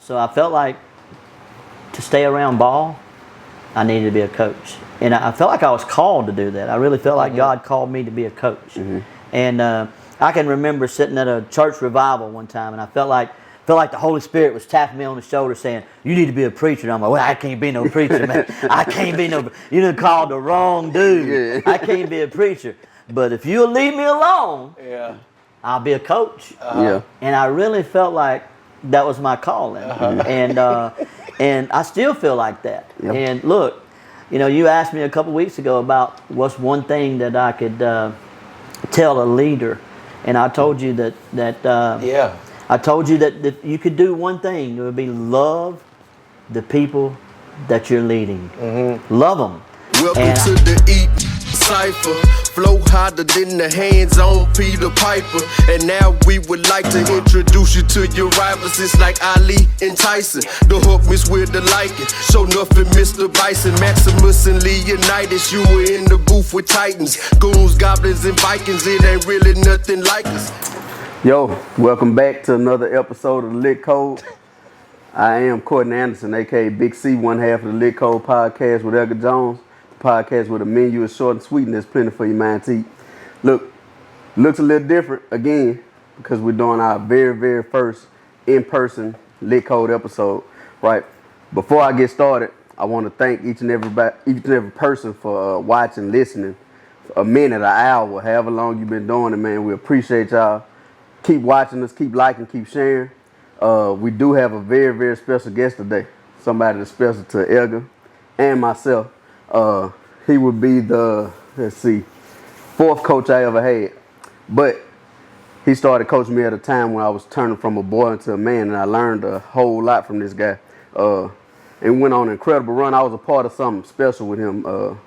So I felt like to stay around ball, I needed to be a coach. And I felt like I was called to do that. I really felt like God called me to be a coach. And I can remember sitting at a church revival one time, and I felt like the Holy Spirit was tapping me on the shoulder saying, you need to be a preacher. And I'm like, well, I can't be no preacher, man. I can't be no, you done called the wrong dude. I can't be a preacher. But if you'll leave me alone, I'll be a coach. And I really felt like that was my calling. And I still feel like that. And look, you asked me a couple weeks ago about what's one thing that I could tell a leader. And I told you that I told you that you could do one thing. It would be love the people that you're leading. Love them. Welcome to the Eat Cypher. Flow harder than the hands on Peter Piper. And now we would like to introduce you to your rivals. It's like Ali and Tyson. The hook miss with the liking. Show nothing, Mr. Bison, Maximus and Leonidas. You were in the booth with Titans, goons, goblins, and Vikings. It ain't really nothing like us. Yo, welcome back to another episode of the L.I.T Code. I am Courtney Anderson, aka Big C, one half of the L.I.T Code podcast with Edgar Jones. The podcast where the menu is short and sweet and there's plenty for your mind to eat. Look, looks a little different again because we're doing our very, very first in-person L.I.T Code episode. Right. Before I get started, I want to thank each and every person for watching, listening, a minute, an hour, however long you've been doing it, man. We appreciate y'all. Keep watching us, keep liking, keep sharing. We do have a very, very special guest today. Somebody that's special to Edgar and myself. He would be the, fourth coach I ever had. But he started coaching me at a time when I was turning from a boy into a man, and I learned a whole lot from this guy. And went on an incredible run. I was a part of something special with him.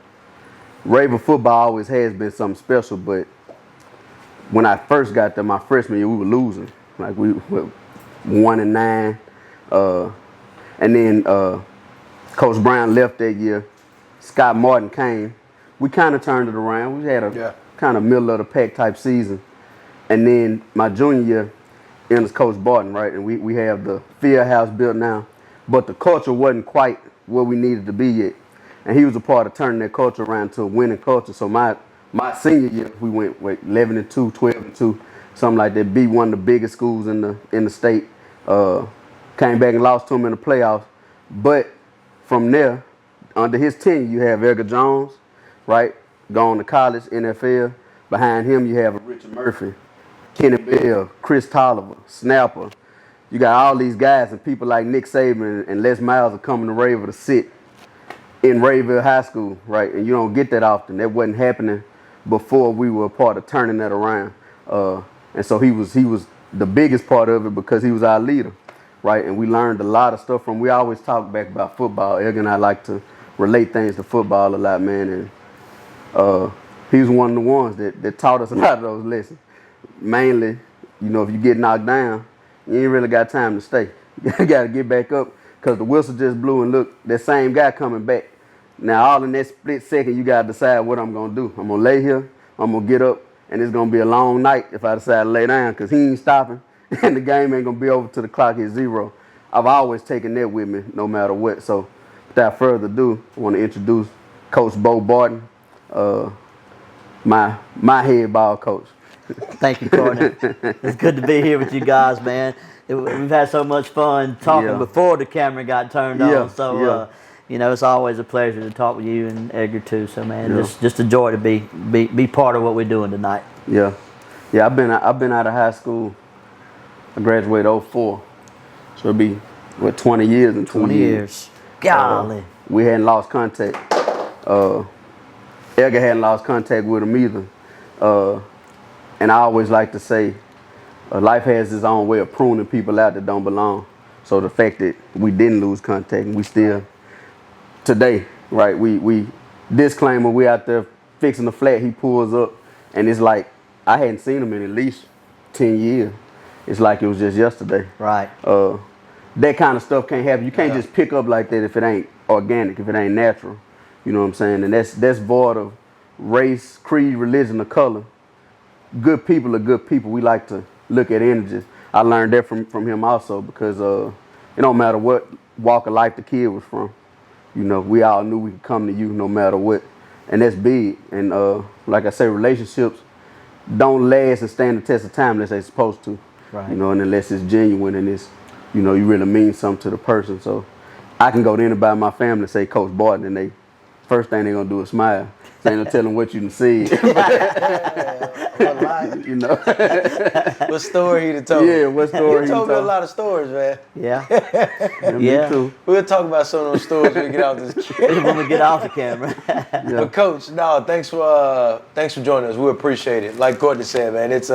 Raven football always has been something special, but when I first got there, my freshman year, we were losing. Like we were 1-9. And then Coach Brown left that year. Scott Martin came. We kind of turned it around. We had a kind of middle of the pack type season. And then my junior year, enters Coach Barton, right? And we have the field house built now. But the culture wasn't quite where we needed to be yet. And he was a part of turning that culture around to a winning culture. So my senior year, we went 11-2, 12-2, something like that. Beat one of the biggest schools in the state. Came back and lost to him in the playoffs. But from there, under his tenure, you have Edgar Jones, right? Going to college, NFL. Behind him, you have Richard Murphy, Kenny Bell, Chris Tolliver, Snapper. You got all these guys and people like Nick Saban and Les Miles are coming to Rayville to sit in Rayville High School, right? And you don't get that often. That wasn't happening before we were a part of turning that around. And so he was the biggest part of it because he was our leader, right? And we learned a lot of stuff from. We always talk back about football. Edgar and I like to relate things to football a lot, man. And he was one of the ones that taught us a lot of those lessons. Mainly, if you get knocked down, you ain't really got time to stay. You got to get back up because the whistle just blew and look, that same guy coming back. Now, all in that split second, you got to decide what I'm going to do. I'm going to lay here, I'm going to get up, and it's going to be a long night if I decide to lay down because he ain't stopping, and the game ain't going to be over till the clock hits 0. I've always taken that with me no matter what. So, without further ado, I want to introduce Coach Bo Barton, my head ball coach. Thank you, Courtney. It's good to be here with you guys, man. We've had so much fun talking before the camera got turned on. So, it's always a pleasure to talk with you and Edgar too. So, man, just a joy to be part of what we're doing tonight. Yeah. I've been out of high school. I graduated 2004. So it'll be 20 years and 20 years. Golly. We hadn't lost contact. Edgar hadn't lost contact with him either. And I always like to say, life has its own way of pruning people out that don't belong. So the fact that we didn't lose contact and we still, today, right, we disclaimer, we out there fixing the flat, he pulls up, and it's like, I hadn't seen him in at least 10 years. It's like it was just yesterday. Right. That kind of stuff can't happen. You can't just pick up like that if it ain't organic, if it ain't natural. You know what I'm saying? And that's void of race, creed, religion, or color. Good people are good people. We like to look at energies. I learned that from him also because it don't matter what walk of life the kid was from. You know, we all knew we could come to you no matter what. And that's big. And like I say, relationships don't last and stand the test of time unless they're supposed to. Right. You know, and unless it's genuine and it's, you know, you really mean something to the person. So I can go to anybody in my family and say Coach Barton, and they first thing they're gonna do is smile. They ain't gonna tell them what you done said. You know. What story he done told? Yeah, what story he told me a lot of stories, man. Yeah. Me too. We'll talk about some of those stories when we get out this camera. When we get off the camera. But Coach, no, thanks for joining us. We appreciate it. Like Courtney said, man, it's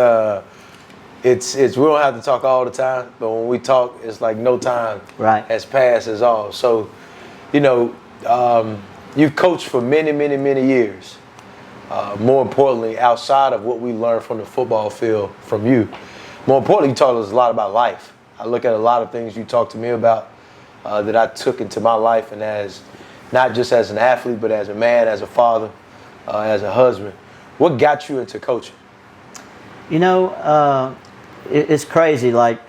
we don't have to talk all the time, but when we talk, it's like no time has passed at all. So, you know, you've coached for many, many, many years. More importantly, outside of what we learned from the football field from you, more importantly, you taught us a lot about life. I look at a lot of things you talked to me about that I took into my life, and as not just as an athlete, but as a man, as a father, as a husband. What got you into coaching? You know, it's crazy. Like,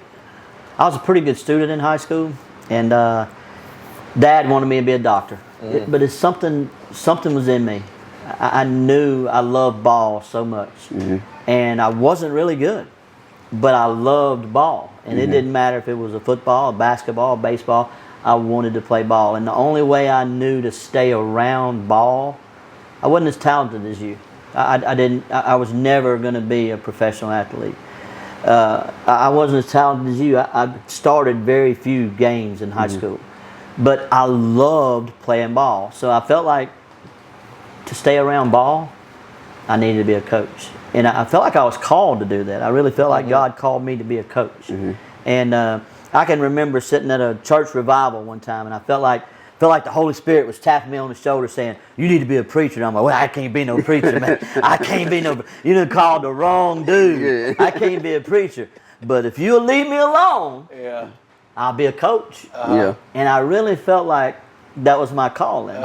I was a pretty good student in high school, and Dad wanted me to be a doctor. But it's something was in me. I knew I loved ball so much, and I wasn't really good, but I loved ball, and it didn't matter if it was a football, a basketball, a baseball. I wanted to play ball, and the only way I knew to stay around ball, I wasn't as talented as you. I was never going to be a professional athlete. I wasn't as talented as you. I started very few games in high school, but I loved playing ball, so I felt like to stay around ball, I needed to be a coach. And I felt like I was called to do that. I really felt like God called me to be a coach. And I can remember sitting at a church revival one time, and I felt like the Holy Spirit was tapping me on the shoulder saying, "You need to be a preacher." And I'm like, "Well, I can't be no preacher, man. I can't be no, you done called the wrong dude. I can't be a preacher. But if you'll leave me alone, I'll be a coach." And I really felt like that was my calling.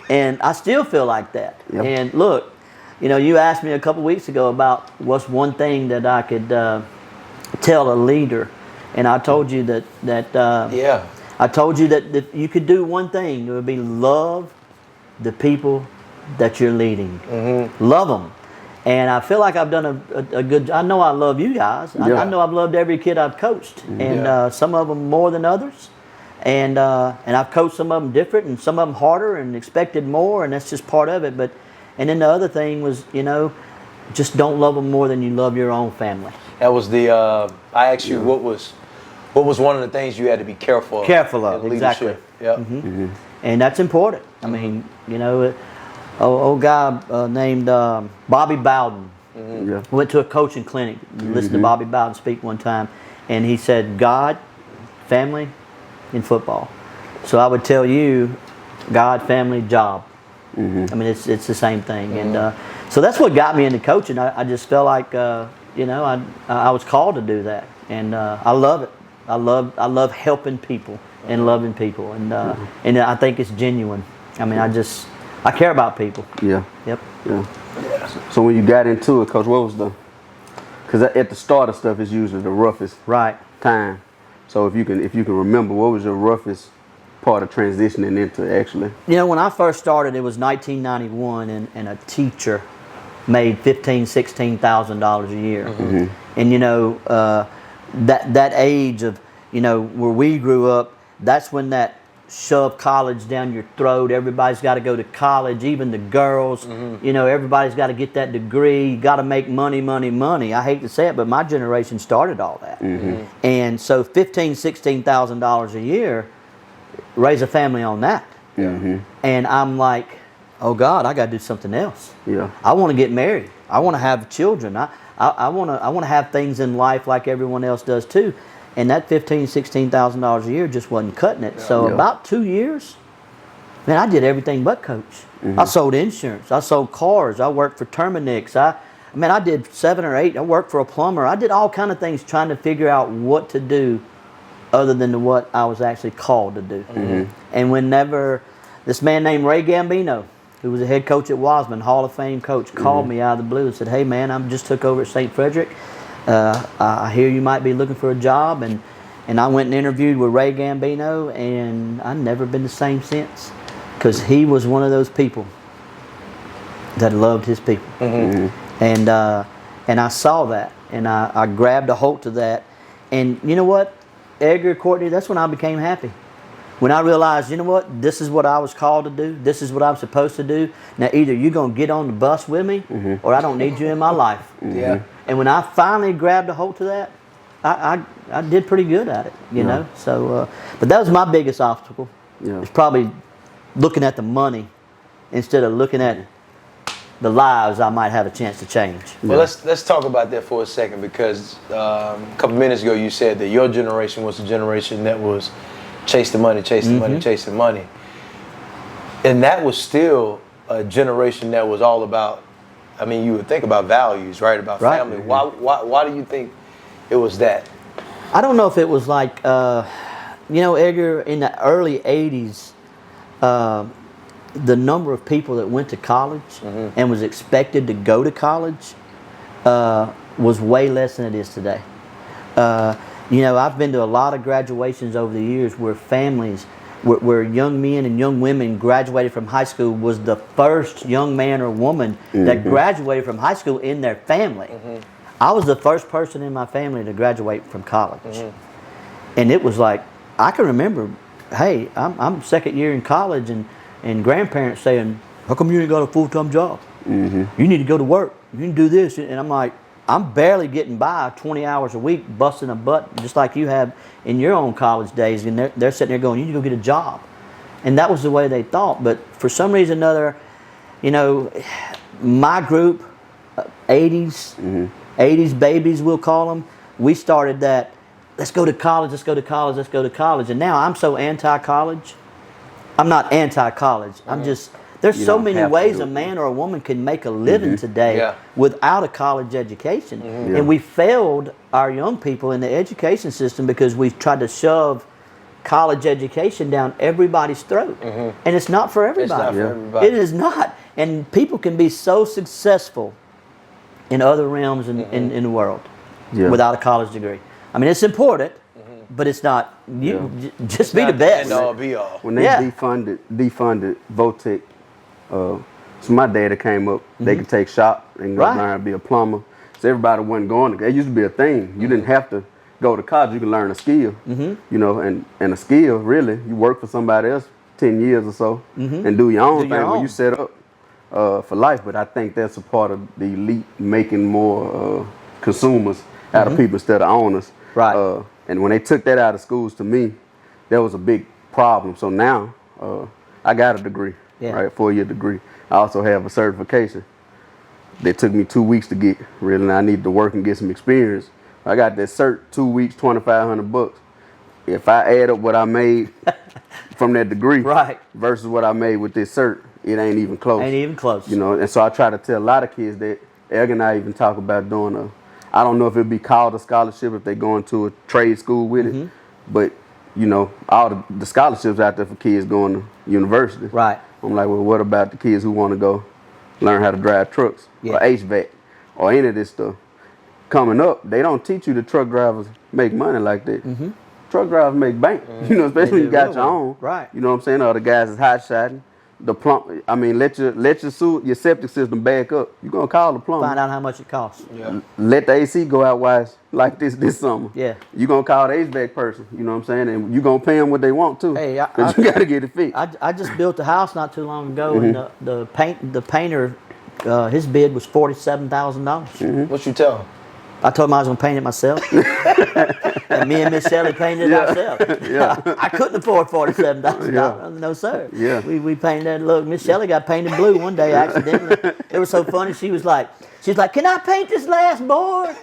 And I still feel like that. And look, you know, you asked me a couple weeks ago about what's one thing that I could tell a leader, and I told you I told you that you could do one thing. It would be love the people that you're leading. Love them. And I feel like I've done a good. I know I love you guys. I know I've loved every kid I've coached, and some of them more than others. And I've coached some of them different, and some of them harder, and expected more, and that's just part of it. But and then the other thing was, you know, just don't love them more than you love your own family. That was the. I asked you what was one of the things you had to be careful of. Careful of, exactly. And that's important. I mean, you know, old guy named Bobby Bowden went to a coaching clinic. Listened to Bobby Bowden speak one time, and he said, "God, family, in football." So I would tell you, God, family, job. I mean, it's the same thing. And so that's what got me into coaching. I just felt like, you know, I was called to do that. And I love it. I love helping people and loving people. And I think it's genuine. I mean, I care about people. So when you got into it, Coach, what was because at the start of stuff is usually the roughest time. So if you can remember, what was your roughest part of transitioning into actually? You know, when I first started, it was 1991, and a teacher made $15,000-$16,000 a year. And you know, that age of, you know, where we grew up, that's when that shove college down your throat. Everybody's got to go to college, even the girls. You know, everybody's got to get that degree. You got to make money. I hate to say it, but my generation started all that. And so $15,000-$16,000 a year, raise a family on that. And I'm like, oh God, I got to do something else. I want to get married. I want to have children. I want to have things in life like everyone else does too. And that $15,000-$16,000 a year just wasn't cutting it. So about 2 years, man, I did everything but coach. I sold insurance. I sold cars. I worked for Terminix. I did 7 or 8. I worked for a plumber. I did all kind of things trying to figure out what to do other than what I was actually called to do. And whenever this man named Ray Gambino, who was a head coach at Wasman, Hall of Fame coach, called me out of the blue and said, "Hey man, I just took over at St. Frederick. I hear you might be looking for a job, and And I went and interviewed with Ray Gambino, and I've never been the same since. Because he was one of those people that loved his people. And I saw that, and I grabbed a hold to that. And you know what, Edgar, Courtney, that's when I became happy. When I realized, you know what, this is what I was called to do. This is what I'm supposed to do. Now, either you're going to get on the bus with me, or I don't need you in my life. Yeah. And when I finally grabbed a hold to that, I did pretty good at it, you know. So, but that was my biggest obstacle. It's probably looking at the money instead of looking at the lives I might have a chance to change. Well, let's talk about that for a second, because a couple minutes ago you said that your generation was a generation that was chasing money, chasing money, chasing money. And that was still a generation that was all about, I mean, you would think about values, right? About family. Why do you think it was that? I don't know if it was like, you know, Edgar, in the early 80s, the number of people that went to college and was expected to go to college was way less than it is today. You know, I've been to a lot of graduations over the years where families, where young men and young women graduated from high school, was the first young man or woman that graduated from high school in their family. I was the first person in my family to graduate from college. And it was like, I can remember, hey, I'm second year in college, and grandparents saying, how come you ain't got a full-time job? You need to go to work. You need to do this. And I'm like, I'm barely getting by 20 hours a week, busting a butt, just like you have in your own college days. And they're sitting there going, you need to go get a job. And that was the way they thought. But for some reason or another, you know, my group, 80s, 80s babies, we'll call them, we started that, let's go to college, let's go to college, let's go to college. And now I'm so anti-college. I'm not anti-college. I'm just, there's so many ways a man or a woman can make a living today without a college education. And we failed our young people in the education system because we've tried to shove college education down everybody's throat. And it's not for everybody. It's not for everybody. It is not. And people can be so successful in other realms in the world without a college degree. I mean, it's important, but it's not. Just be the best. End all be all. When they defunded Votech, so my data came up. They could take shop and go learn how to be a plumber. So everybody wasn't going. It used to be a thing. You didn't have to go to college. You could learn a skill. You know, and a skill, really, you work for somebody else 10 years or so and do your own thing where you set up for life. But I think that's a part of the elite making more consumers out of people instead of owners. Right. And when they took that out of schools, to me, that was a big problem. So now I got a degree, right, 4-year degree. I also have a certification. They took me 2 weeks to get, really, and I needed to work and get some experience. I got that cert, 2 weeks, $2,500. If I add up what I made from that degree versus what I made with this cert, it ain't even close. Ain't even close. You know, and so I try to tell a lot of kids that, Egg and I even talk about doing I don't know if it'd be called a scholarship if they go into a trade school with it, but you know, all the scholarships out there for kids going to university. Right. I'm like, well, what about the kids who want to go learn how to drive trucks or HVAC or any of this stuff? Coming up, they don't teach you the truck drivers make money like that. Truck drivers make bank, you know, especially when you got your own. Right. You know what I'm saying? Or the guys is hot shotting. The plumb, I mean, let your septic system back up. You're gonna call the plumber. Find out how much it costs. Let the AC go out wise like this summer. Yeah. You're gonna call the HVAC person. You know what I'm saying? And you're gonna pay them what they want too. Hey, Cause you gotta get it fixed. I just built a house not too long ago, and the painter, his bid was $47,000. What you tell him? I told him I was gonna paint it myself, and me and Miss Shelley painted it ourselves. I couldn't afford $47,000. No sir. We painted that. Look, Miss Shelley got painted blue one day accidentally. It was so funny. She was like, "Can I paint this last board?"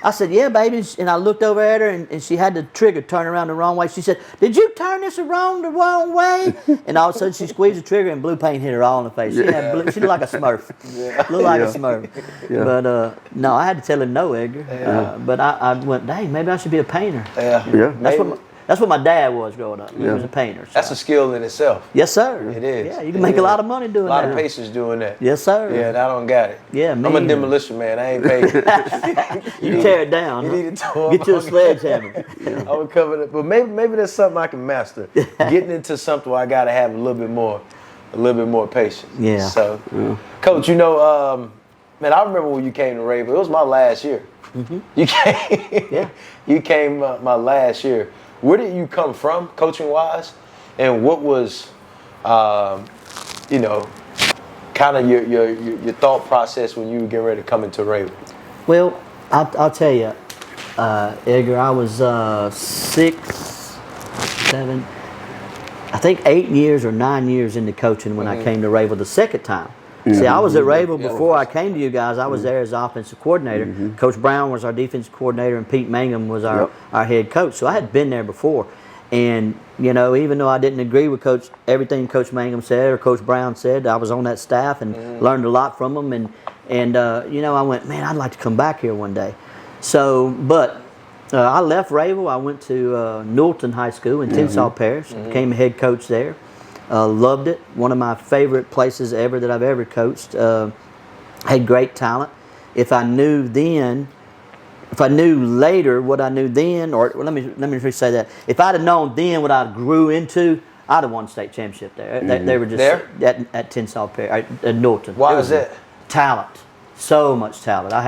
I said, "Yeah, baby." And I looked over at her, and she had the trigger turn around the wrong way. She said, "Did you turn this around the wrong way?" And all of a sudden, she squeezed the trigger, and blue paint hit her all in the face. She had blue, she looked like a Smurf. Looked like a Smurf. But no, I had to tell him no, Edgar. But I went, dang, maybe I should be a painter. Yeah. That's what my dad was growing up. He was a painter. So. That's a skill in itself. Yes, sir. It is. Yeah, you can make a lot of money doing that. A lot of patience doing that. Yes, sir. Yeah, and I don't got it. Yeah, me I'm a either. demolition man. I ain't paid. You tear it down. You huh? need to tore Get you a sledgehammer. I would cover it, but maybe that's something I can master. Getting into something where I gotta have a little bit more patience. Yeah. So, Coach, you know, man, I remember when you came to Raven. It was my last year. Mm-hmm. You came. Yeah. You came my last year. Where did you come from, coaching wise, and what was, you know, kind of your thought process when you were getting ready to come into Raven? Well, I'll tell you, Edgar, I was 6, 7, I think 8 years or 9 years into coaching when I came to Ravel the second time. See, I was at Ravel before I came to you guys. I was there as offensive coordinator. Coach Brown was our defensive coordinator, and Pete Mangum was our head coach. So I had been there before. And, you know, even though I didn't agree with everything Coach Mangum said or Coach Brown said, I was on that staff and learned a lot from them. And you know, I went, man, I'd like to come back here one day. So, but I left Ravel. I went to Newellton High School in Tenshaw Parish. Became a head coach there. Loved it. One of my favorite places ever that I've ever coached. Had great talent. If I knew later what I knew then, or let me re-say that. If I'd have known then what I grew into, I'd have won state championship there. They were just there at Tenshaw Parish, at Newellton. Why is that? Talent, so much talent. I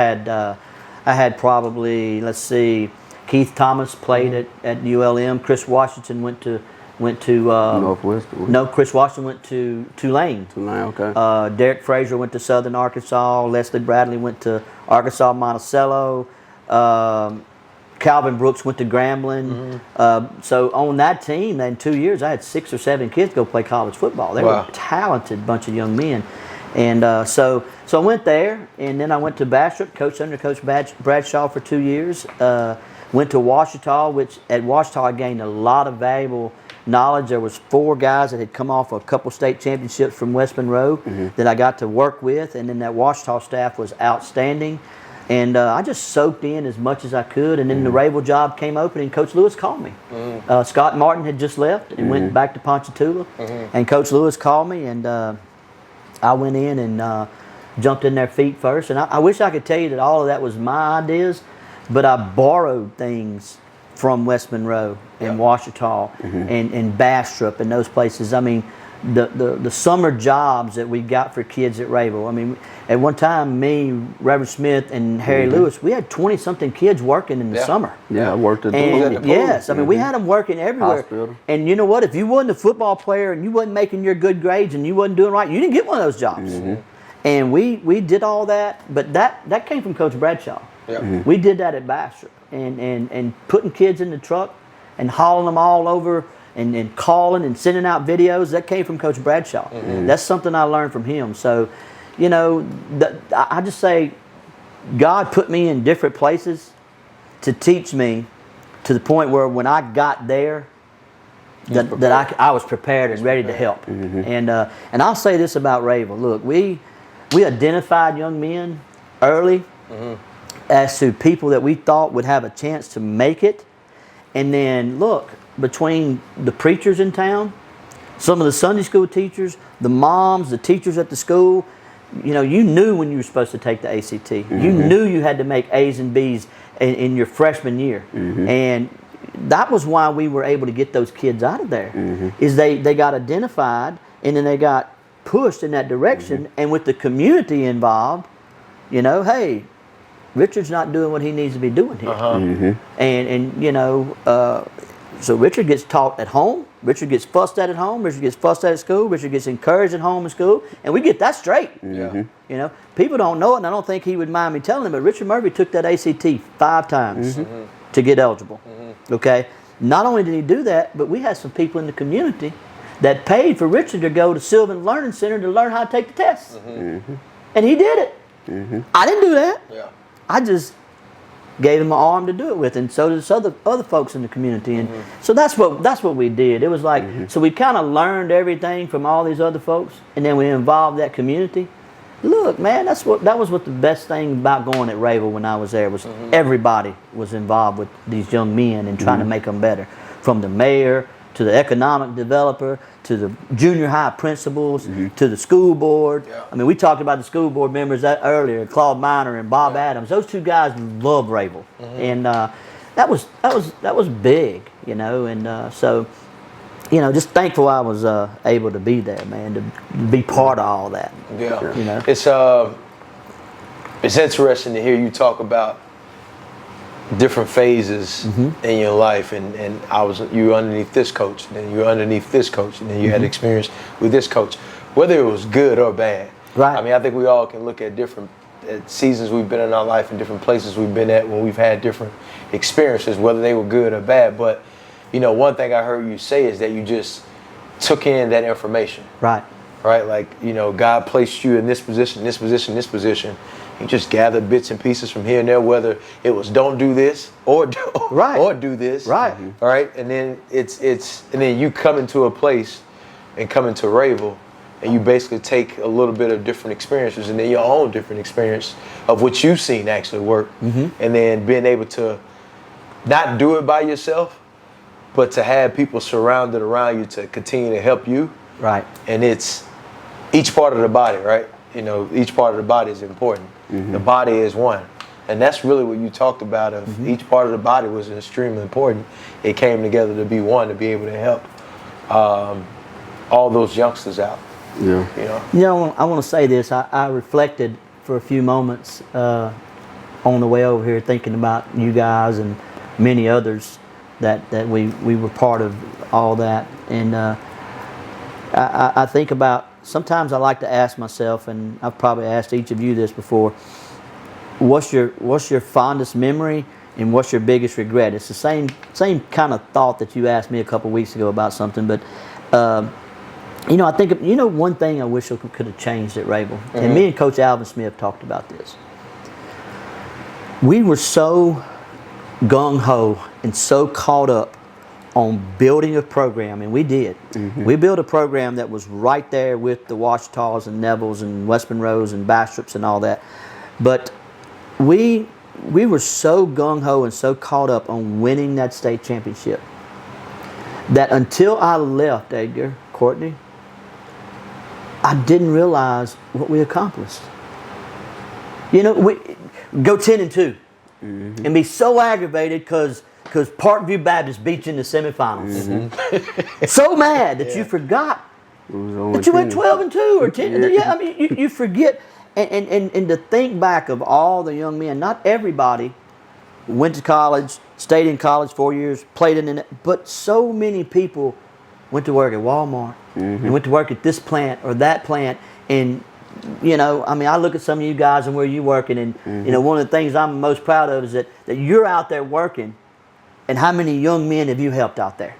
had probably, let's see, Keith Thomas played at ULM. Chris Washington went to Northwestern. No, Chris Washington went to Tulane. Okay. Derek Frazier went to Southern Arkansas. Leslie Bradley went to Arkansas Monticello. Calvin Brooks went to Grambling. So on that team, in 2 years, I had 6 or 7 kids go play college football. They were a talented bunch of young men. And so I went there, and then I went to Bastrop, coached under Coach Bradshaw for 2 years. Went to Ouachita, which at Ouachita I gained a lot of valuable knowledge. There was 4 guys that had come off a couple state championships from West Monroe that I got to work with, and then that Ouachita staff was outstanding. And I just soaked in as much as I could, and then the Ravel job came open, and Coach Lewis called me. Scott Martin had just left and went back to Ponchatoula, and Coach Lewis called me, and I went in and jumped in their feet first. And I wish I could tell you that all of that was my ideas, but I borrowed things from West Monroe and Ouachita and Bastrop and those places. I mean, the summer jobs that we got for kids at Ravel. I mean, at one time, me, Reverend Smith, and Harry Lewis, we had 20-something kids working in the summer. Yeah, I worked at the pool. Yes, I mean, we had them working everywhere. Hospital. And you know what? If you wasn't a football player and you wasn't making your good grades and you wasn't doing right, you didn't get one of those jobs. And we did all that, but that came from Coach Bradshaw. We did that at Bastrop, and putting kids in the truck and hauling them all over and calling and sending out videos. That came from Coach Bradshaw. That's something I learned from him. So, you know, I just say God put me in different places to teach me to the point where when I got there, that I was prepared and ready to help. And I'll say this about Ravel. Look, we identified young men early as to people that we thought would have a chance to make it. And then, look, between the preachers in town, some of the Sunday school teachers, the moms, the teachers at the school, you know, you knew when you were supposed to take the ACT. You knew you had to make A's and B's in your freshman year. And that was why we were able to get those kids out of there, is they got identified, and then they got pushed in that direction. And with the community involved, you know, hey, Richard's not doing what he needs to be doing here. And you know, so Richard gets taught at home. Richard gets fussed at home. Richard gets fussed at school. Richard gets encouraged at home and school. And we get that straight. You know, people don't know it, and I don't think he would mind me telling them, but Richard Murphy took that ACT 5 times to get eligible. Okay? Not only did he do that, but we had some people in the community that paid for Richard to go to Sylvan Learning Center to learn how to take the tests. And he did it. I didn't do that. I just gave him an arm to do it with, and so did other folks in the community. And so that's what we did. It was like, so we kind of learned everything from all these other folks, and then we involved that community. Look, man, that was what the best thing about going at Ravel when I was there was everybody was involved with these young men and trying to make them better. from the mayor to the economic developer to the junior high principals to the school board. Yeah. I mean, we talked about the school board members earlier, Claude Miner and Bob Adams. Those two guys love Rayville, and that was big, you know. And so, you know, just thankful I was able to be there, man, to be part of all that. Yeah, you know, it's interesting to hear you talk about different phases in your life, and you were underneath this coach, and then you were underneath this coach, and then you had experience with this coach, whether it was good or bad. Right. I mean, I think we all can look at different seasons we've been in our life and different places we've been at when we've had different experiences, whether they were good or bad. But, you know, one thing I heard you say is that you just took in that information. Right. Right? Like, you know, God placed you in this position, this position, this position. You just gathered bits and pieces from here and there, whether it was don't do this or do, or do this. Right. All right. And then and then you come into a place and come into Rayville, and you basically take a little bit of different experiences and then your own different experience of what you've seen actually work. And then being able to not do it by yourself, but to have people surrounded around you to continue to help you. Right. And it's each part of the body, right? You know, each part of the body is important. The body is one. And that's really what you talked about of each part of the body was extremely important. It came together to be one, to be able to help all those youngsters out. Yeah. You know, I want to say this. I reflected for a few moments on the way over here thinking about you guys and many others that we were part of all that. And I think about, sometimes I like to ask myself, and I've probably asked each of you this before, what's your fondest memory and what's your biggest regret? It's the same kind of thought that you asked me a couple weeks ago about something, but you know, I think, you know, one thing I wish I could have changed at Rayville, and me and Coach Alvin Smith talked about this. We were so gung-ho and so caught up on building a program, and we did. We built a program that was right there with the Washita's and Nevilles and West Monroes and Bastrup's and all that. But we were so gung-ho and so caught up on winning that state championship that until I left, Edgar, Courtney, I didn't realize what we accomplished. You know, we go 10-2 and be so aggravated because Parkview Baptist beat you in the semifinals. So mad that you forgot that you went 12-2 or 10. Yeah, I mean, you forget. And to think back of all the young men, not everybody went to college, stayed in college 4 years, played in it, but so many people went to work at Walmart and went to work at this plant or that plant. And, you know, I mean, I look at some of you guys and where you're working, and, you know, one of the things I'm most proud of is that you're out there working. And how many young men have you helped out there?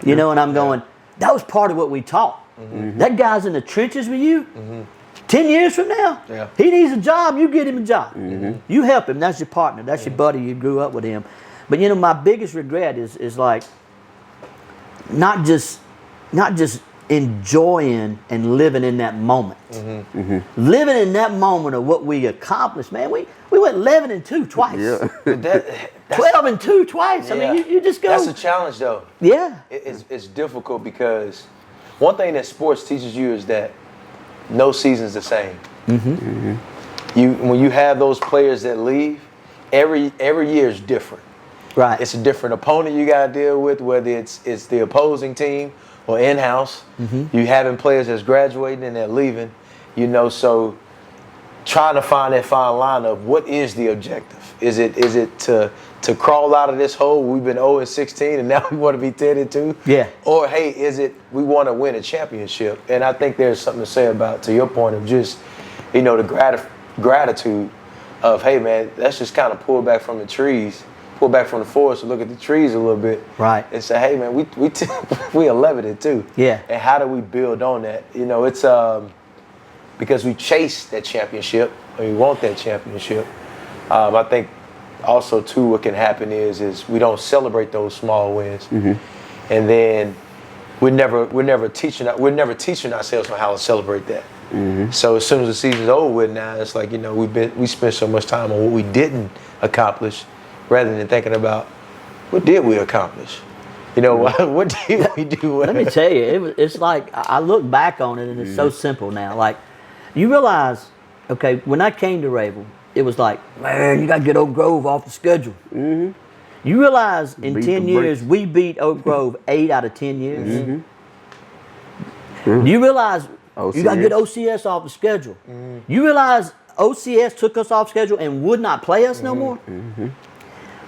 You know, and I'm going, that was part of what we taught. That guy's in the trenches with you. 10 years from now, he needs a job, you get him a job. You help him, that's your partner, that's your buddy, you grew up with him. But, you know, my biggest regret is like not just enjoying and living in that moment. Living in that moment of what we accomplished, man. We went 11-2 twice. 12-2 twice. I mean, you just go. That's a challenge, though. Yeah. It's difficult because one thing that sports teaches you is that no season's the same. When you have those players that leave, every year is different. Right. It's a different opponent you got to deal with, whether it's the opposing team or in-house. You having players that's graduating and they're leaving, you know, so trying to find that fine line of what is the objective. Is it to crawl out of this hole? We've been 0-16 and now we want to be 10-2. Yeah. Or hey, is it we want to win a championship? And I think there's something to say about, to your point of just, you know, the gratitude of, hey man, let's just kind of pull back from the trees, pull back from the forest and look at the trees a little bit. Right. And say, hey man, we 11-2. Yeah. And how do we build on that? You know, it's because we chase that championship and we want that championship. I think also too what can happen is we don't celebrate those small wins. And then we're never teaching ourselves on how to celebrate that. So as soon as the season's over with now, it's like, you know, we spent so much time on what we didn't accomplish rather than thinking about what did we accomplish. You know, what did we do? Let me tell you, it's like, I look back on it and it's so simple now. Like, you realize, okay, when I came to Rayville, it was like, man, you got to get Oak Grove off the schedule. Mm-hmm. You realize in 10 years, we beat Oak Grove 8 out of 10 years? Mm-hmm. Mm-hmm. You realize you got to get OCS off the schedule. Mm-hmm. You realize OCS took us off schedule and would not play us no more? Mm-hmm.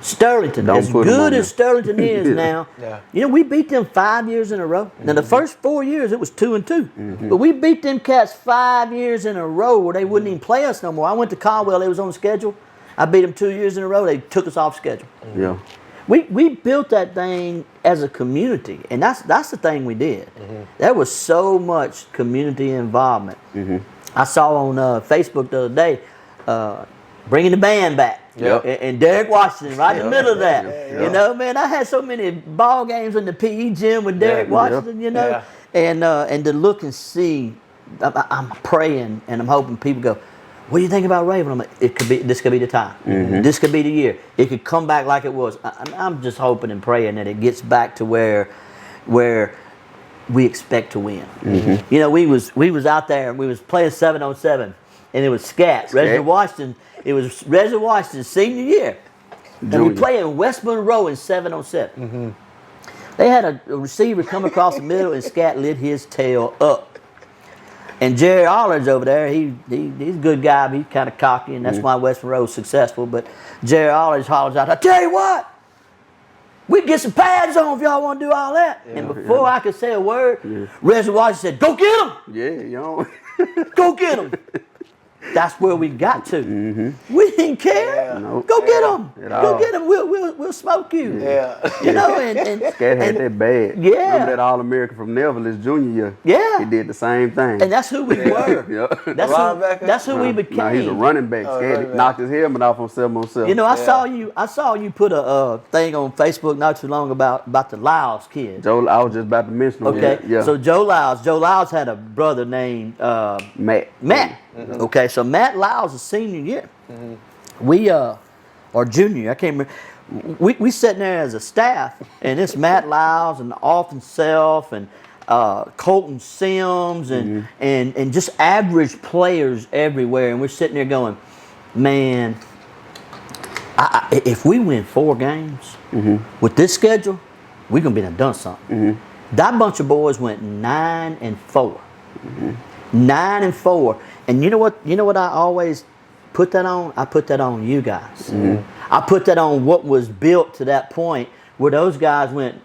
Sterlington, as good as Sterlington is now, you know, we beat them 5 years in a row. Now, the first 4 years, it was 2-2. But we beat them cats 5 years in a row where they wouldn't even play us no more. I went to Caldwell, they was on schedule. I beat them 2 years in a row, they took us off schedule. Yeah. We built that thing as a community, and that's the thing we did. There was so much community involvement. I saw on Facebook the other day, bringing the band back. Yep. And Derek Washington right in the middle of that. You know, man, I had so many ball games in the PE gym with Derek Washington, you know. And to look and see, I'm praying and I'm hoping people go, what do you think about Rayville? I'm like, this could be the time. This could be the year. It could come back like it was. I'm just hoping and praying that it gets back to where we expect to win. You know, we was out there and we was playing 7-on-7 and it was scat. Reginald Washington. It was Reggie Washington's senior year. And we played in West Monroe in 7-on-7. They had a receiver come across the middle and Scat lit his tail up. And Jerry Allers over there, he's a good guy, but he's kind of cocky, and that's why West Monroe's successful. But Jerry Allers hollers out, I tell you what, we can get some pads on if y'all want to do all that. And before I could say a word, Reggie Washington said, go get him. Yeah, y'all. Go get him. That's where we got to. We didn't care. Go get them. Go get them. We'll smoke you. You know, and Scat had that bad. Remember that All-American from Neville his junior year? He did the same thing. And that's who we were. That's who we became. Nah, he's a running back. Scat knocked his helmet off on 7-on-7. You know, I saw you put a thing on Facebook not too long about the Lyles kid. I was just about to mention him. Okay. So Joe Lyles had a brother named Matt. Okay, so Matt Lyles' senior year, or junior year, I can't remember. We sitting there as a staff, and it's Matt Lyles and Alton Self and Colton Sims and just average players everywhere, and we're sitting there going, man, if we win 4 games with this schedule, we're gonna be done something. That bunch of boys went 9-4. 9-4. And you know what I always put that on? I put that on you guys. I put that on what was built to that point where those guys went,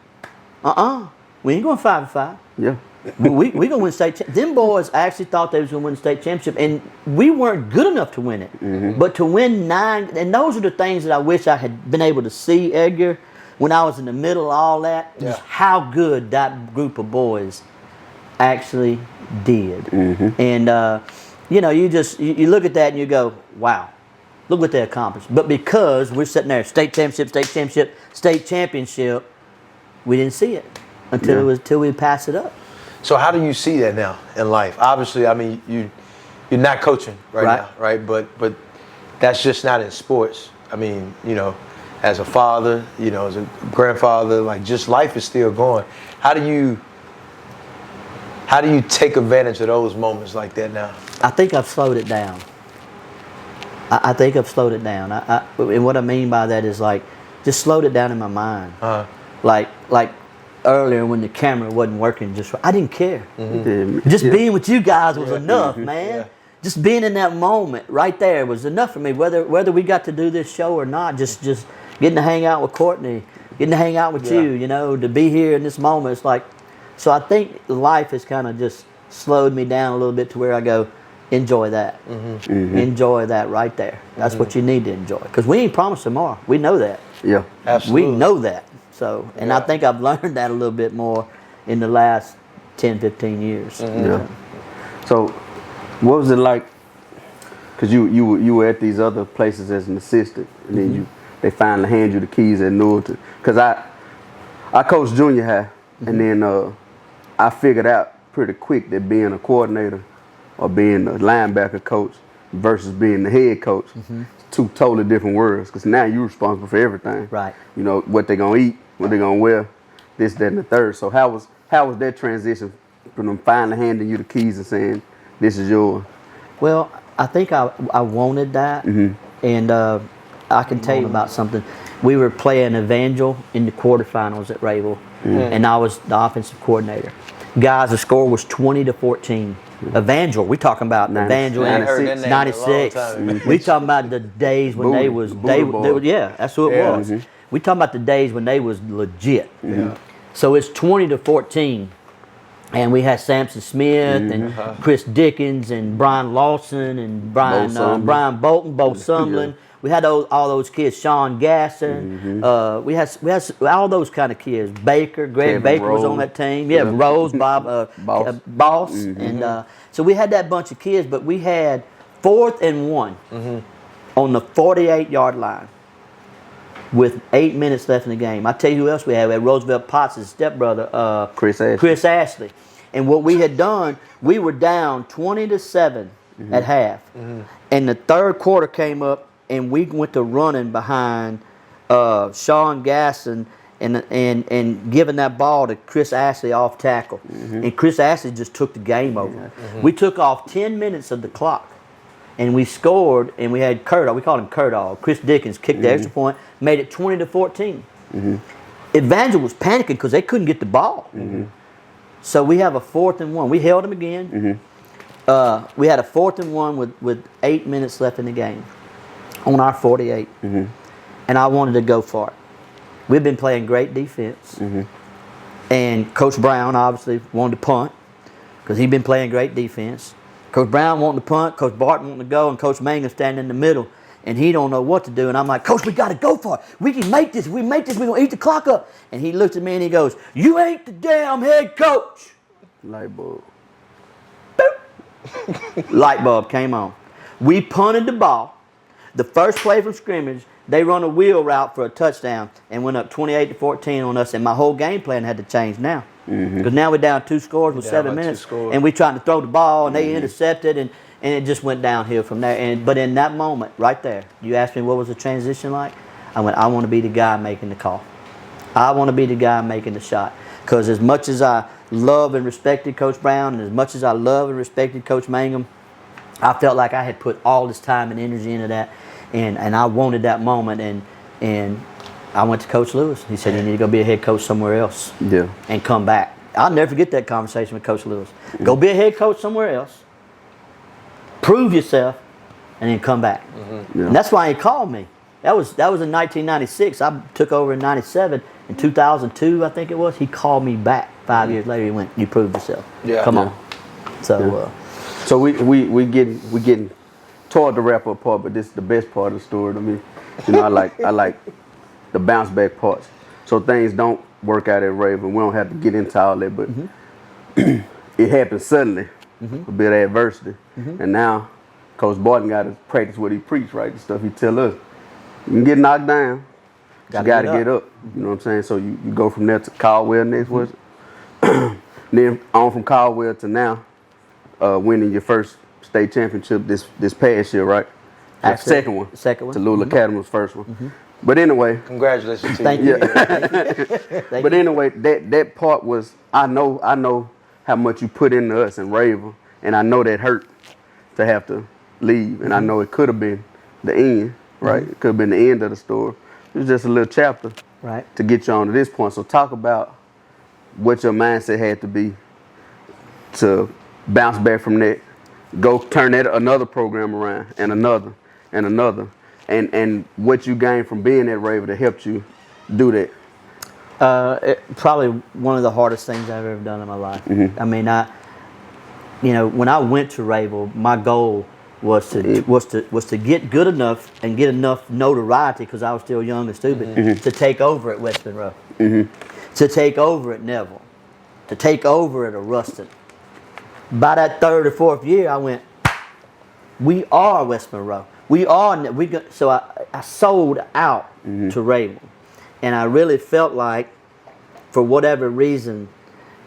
we ain't going 5-5. Yeah. we gonna win state championship. Them boys actually thought they was gonna win the state championship, and we weren't good enough to win it. But to win 9, and those are the things that I wish I had been able to see, Edgar, when I was in the middle of all that, just how good that group of boys actually did. And you know, you look at that and you go, wow, look what they accomplished. But because we're sitting there, state championship, we didn't see it until we passed it up. So how do you see that now in life? Obviously, I mean, you're not coaching right now, right? But that's just not in sports. I mean, you know, as a father, you know, as a grandfather, like just life is still going. How do you take advantage of those moments like that now? I think I've slowed it down. I think I've slowed it down. And what I mean by that is like, just slowed it down in my mind. Like earlier when the camera wasn't working just right, I didn't care. Just being with you guys was enough, man. Just being in that moment right there was enough for me. Whether we got to do this show or not, just getting to hang out with Courtney, getting to hang out with you, you know, to be here in this moment. It's like, so I think life has kind of just slowed me down a little bit to where I go, enjoy that. Enjoy that right there. That's what you need to enjoy. Because we ain't promised tomorrow. We know that. Yeah. Absolutely. We know that. So, and I think I've learned that a little bit more in the last 10, 15 years. Yeah. So, what was it like? Because you were at these other places as an assistant, and then they finally hand you the keys at Newarton. Because I coached junior high, and then I figured out pretty quick that being a coordinator or being a linebacker coach versus being the head coach, two totally different worlds. Because now you're responsible for everything. Right. You know what they're gonna eat, what they're gonna wear. this, that, and the third. So how was that transition from them finally handing you the keys and saying, this is yours? Well, I think I wanted that. And I can tell you about something. We were playing Evangel in the quarterfinals at Rayville, and I was the offensive coordinator. Guys, the score was 20-14. Evangel, we talking about Evangel in 96. We talking about the days when they was yeah, that's who it was. We talking about the days when they was legit. So it's 20-14, and we had Samson Smith and Chris Dickens and Brian Lawson and Brian Bolton, Bo Sumlin. We had all those kids, Sean Gasson. We had all those kind of kids. Baker, Greg Baker was on that team. Yeah, Rose, Bob, Boss. And so we had that bunch of kids, but we had 4th and 1 on the 48-yard line with 8 minutes left in the game. I tell you who else we had. We had Roosevelt Potts' stepbrother, Chris Ashley. And what we had done, we were down 20-7 at half. And the third quarter came up, and we went to running behind Sean Gasson and giving that ball to Chris Ashley off tackle. And Chris Ashley just took the game over. We took off 10 minutes of the clock, and we scored, and we had Curdaw. We called him Curdaw. Chris Dickens kicked the extra point, made it 20-14. Evangel was panicking because they couldn't get the ball. So we have a 4th and 1. We held them again. We had a 4th and 1 with 8 minutes left in the game on our 48. And I wanted to go for it. We've been playing great defense. And Coach Brown obviously wanted to punt because he'd been playing great defense. Coach Brown wanting to punt, Coach Barton wanting to go, and Coach Mangum standing in the middle. And he don't know what to do. And I'm like, Coach, we got to go for it. We can make this. We make this. We're going to eat the clock up. And he looked at me and he goes, you ain't the damn head coach. Light bulb. Boop. Light bulb came on. We punted the ball. The first play from scrimmage, they run a wheel route for a touchdown and went up 28-14 on us. And my whole game plan had to change now. Because now we're down 2 scores with 7 minutes. And we tried to throw the ball, and they intercepted, and it just went downhill from there. But in that moment, right there, you asked me what was the transition like? I went, I want to be the guy making the call. I want to be the guy making the shot. Because as much as I love and respected Coach Brown, and as much as I love and respected Coach Mangum, I felt like I had put all this time and energy into that, and I wanted that moment, and I went to Coach Lewis. He said, you need to go be a head coach somewhere else and come back. I'll never forget that conversation with Coach Lewis. Go be a head coach somewhere else, prove yourself, and then come back. And that's why he called me. That was in 1996. I took over in 97. In 2002, I think it was, he called me back 5 years later. He went, you proved yourself. Come on. So so we getting toward the wrap up part, but this is the best part of the story to me. You know, I like the bounce back parts. So things don't work out at Raven. We don't have to get into all that, but it happened suddenly, a bit of adversity. And now Coach Barton got to practice what he preached, right? The stuff he tell us. You can get knocked down, you got to get up. You know what I'm saying? So you go from there to Caldwell next, was it? Then on from Caldwell to now, winning your first state championship this past year, right? Second one. To Louisville Academy's first one. But anyway, congratulations to you. But anyway, that part was, I know how much you put into us in Raven, and I know that hurt to have to leave, and I know it could have been the end, right? It could have been the end of the story. It was just a little chapter, right, to get you on to this point. So talk about what your mindset had to be to bounce back from that, go turn that another program around, and another, and what you gained from being at Raven that helped you do that. Probably one of the hardest things I've ever done in my life. I mean, when I went to Raven, my goal was to get good enough and get enough notoriety, because I was still young and stupid, to take over at West Monroe, to take over at Neville, to take over at a Ruston. By that 3rd or 4th year, I went, we are West Monroe. So I sold out to Raven. And I really felt like, for whatever reason,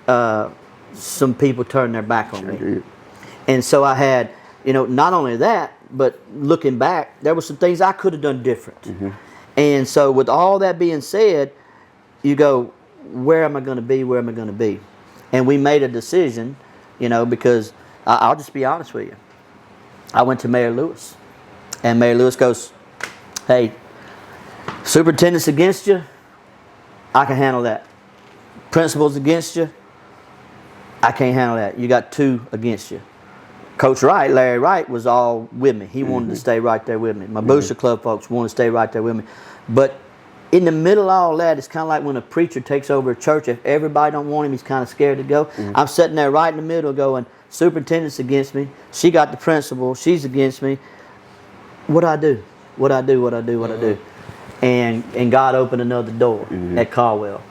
some people turned their back on me. And so I had, not only that, but looking back, there were some things I could have done different. And so with all that being said, you go, where am I going to be? Where am I going to be? And we made a decision, you know, because I'll just be honest with you. I went to Mayor Lewis, and Mayor Lewis goes, hey, superintendent's against you, I can handle that. Principal's against you, I can't handle that. You got 2 against you. Coach Wright, Larry Wright, was all with me. He wanted to stay right there with me. My Booster Club folks wanted to stay right there with me. But in the middle of all that, it's kind of like when a preacher takes over a church. If everybody don't want him, he's kind of scared to go. I'm sitting there right in the middle going, superintendent's against me. She got the principal. She's against me. What do I do? What do I do? What do I do? What do I do? And God opened another door at Caldwell.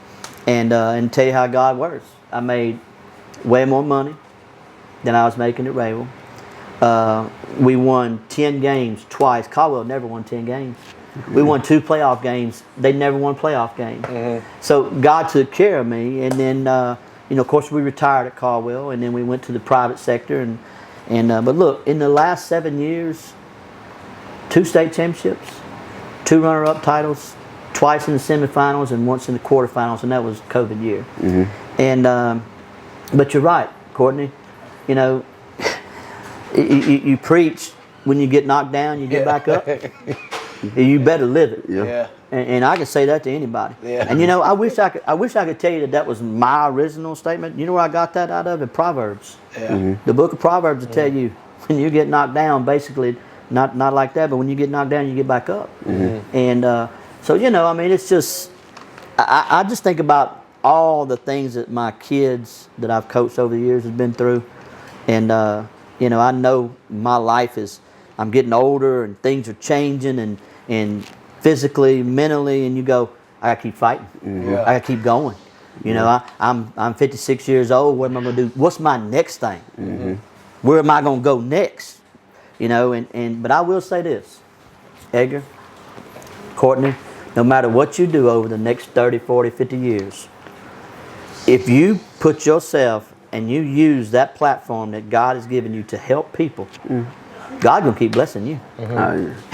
And tell you how God works. I made way more money than I was making at Rayville. We won 10 games twice. Caldwell never won 10 games. We won 2 playoff games. They never won a playoff game. So God took care of me. And then, you know, of course, we retired at Caldwell. And then we went to the private sector. But look, in the last 7 years, 2 state championships, 2 runner-up titles, twice in the semifinals and once in the quarterfinals. And that was COVID year. And but you're right, Courtney. You know, you preach when you get knocked down, you get back up. You better live it. And I can say that to anybody. And you know, I wish I could tell you that was my original statement. You know where I got that out of? In Proverbs. The book of Proverbs will tell you when you get knocked down, basically not like that, but when you get knocked down, you get back up. And so you know, I mean, it's just I just think about all the things that my kids that I've coached over the years has been through, and you know, I know my life is. I'm getting older and things are changing and physically, mentally, and you go, I gotta keep fighting. I gotta keep going. You know, I'm 56 years old. What am I gonna do? What's my next thing? Where am I gonna go next? You know, but I will say this, Edgar, Courtney, no matter what you do over the next 30, 40, 50 years, if you put yourself and you use that platform that God has given you to help people, God gonna keep blessing you.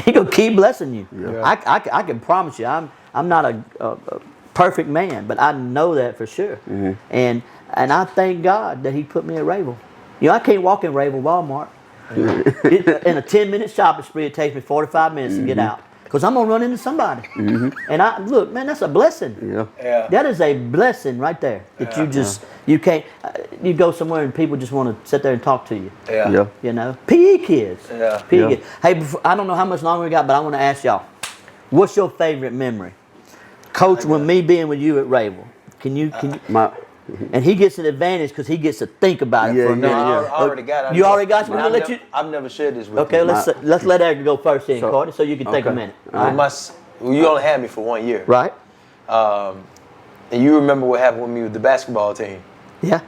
He gonna keep blessing you. I can promise you. I'm not a perfect man, but I know that for sure. And I thank God that He put me at Rayville. You know, I can't walk in Rayville Walmart. In a 10-minute shopping spree, it takes me 45 minutes to get out. Because I'm going to run into somebody. And look, man, that's a blessing. That is a blessing right there. That you can't, you go somewhere and people just want to sit there and talk to you. You know? PE kids. PE kids. Hey, I don't know how much longer we got, but I want to ask y'all, what's your favorite memory? Coach, with me being with you at Rayville, can you and he gets an advantage because he gets to think about it for a minute. I already got it. You already got it? I've never shared this with you. Okay, let's let Edgar go first then, Courtney, so you can think a minute. You only had me for 1 year. Right. And you remember what happened with me with the basketball team. Yeah.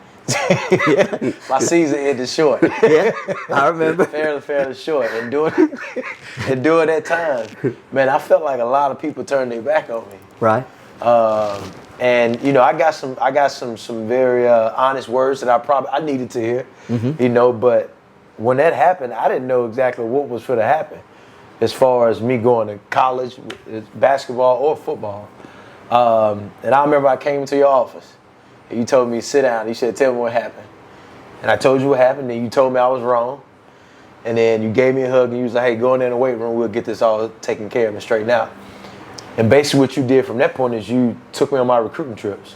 My season ended short. I remember. fairly short. And during that time, man, I felt like a lot of people turned their back on me. Right. And you know, I got some very honest words that I needed to hear. You know, but when that happened, I didn't know exactly what was going to happen, as far as me going to college, basketball or football. And I remember I came into your office, and you told me sit down. You said, "Tell me what happened." And I told you what happened, and you told me I was wrong. And then you gave me a hug, and you was like, "Hey, go in there in the weight room. We'll get this all taken care of and straightened out." And basically what you did from that point is you took me on my recruiting trips.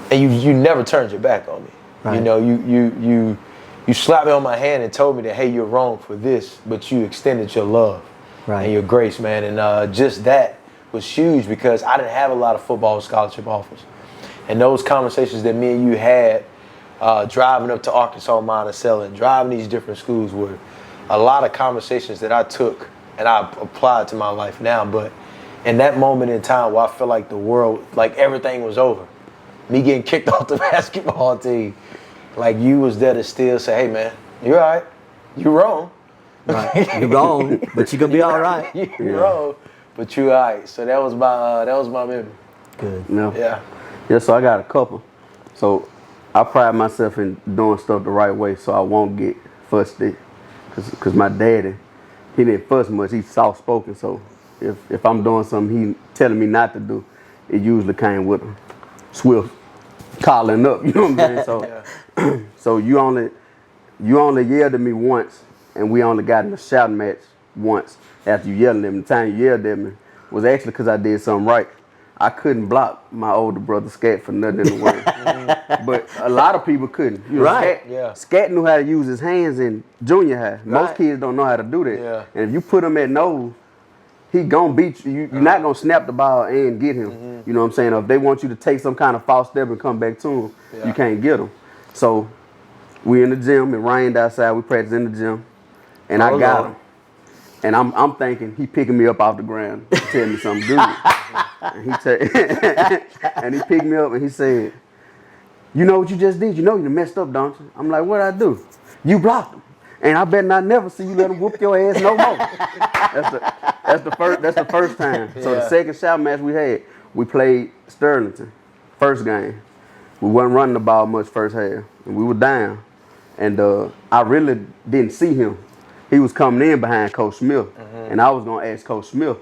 And you never turned your back on me. Right. You know, you slapped me on my hand and told me that, hey, you're wrong for this, but you extended your love and your grace, man. And just that was huge because I didn't have a lot of football scholarship offers. And those conversations that me and you had driving up to Arkansas, Monticello, and driving these different schools were a lot of conversations that I took and I applied to my life now. But in that moment in time where I felt like the world, like everything was over, me getting kicked off the basketball team, like you was there to still say, hey man, you're all right, you're wrong. Right. You're wrong, but you're gonna be all right. You're wrong, but you're all right. So that was my memory. Good. Yeah, so I got a couple. So I pride myself in doing stuff the right way so I won't get fussed at. Because my daddy, he didn't fuss much, he's soft-spoken, so if I'm doing something he telling me not to do, it usually came with him. Swift calling up. You know what I'm saying? So, so you only yelled at me once, and we only got in a shouting match once after you yelled at me. The time you yelled at me was actually because I did something right. I couldn't block my older brother Scat for nothing in the world. But a lot of people couldn't. You know, Scat knew how to use his hands in junior high. Most kids don't know how to do that. Yeah. And if you put him at nose, he gonna beat you. You're not gonna snap the ball and get him. You know what I'm saying? Or if they want you to take some kind of false step and come back to him, you can't get him. So we in the gym. It rained outside. We practiced in the gym, and I got him. And I'm thinking he picking me up off the ground to tell me something good. And he picked me up and he said, "You know what you just did? You know you messed up, don't you?" I'm like, "What'd I do?" "You blocked him. And I better not never see you let him whoop your ass no more." That's the first time. So the second shout match we had, we played Sterlington. First game. We wasn't running the ball much first half. And we were down. And I really didn't see him. He was coming in behind Coach Smith. And I was gonna ask Coach Smith,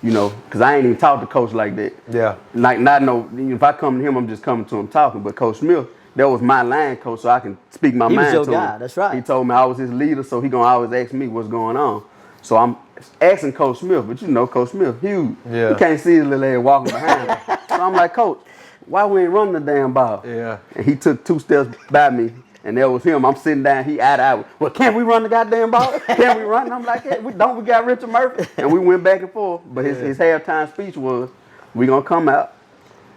you know, because I ain't even talked to Coach like that. Yeah. Like if I come to him, I'm just coming to him talking. But Coach Smith, that was my line coach, so I can speak my mind to him. He was your guy, that's right. He told me I was his leader, so he gonna always ask me what's going on. So I'm asking Coach Smith, but you know Coach Smith, huge. Yeah. You can't see his little ass walking behind him. So I'm like, "Coach, why we ain't running the damn ball?" Yeah. And he took 2 steps by me, and there was him. I'm sitting down, he eye-to-eye. "Well, can't we run the goddamn ball? Can't we run?" And I'm like, "Hey, we got Richard Murphy?" And we went back and forth. But his halftime speech was, "We gonna come out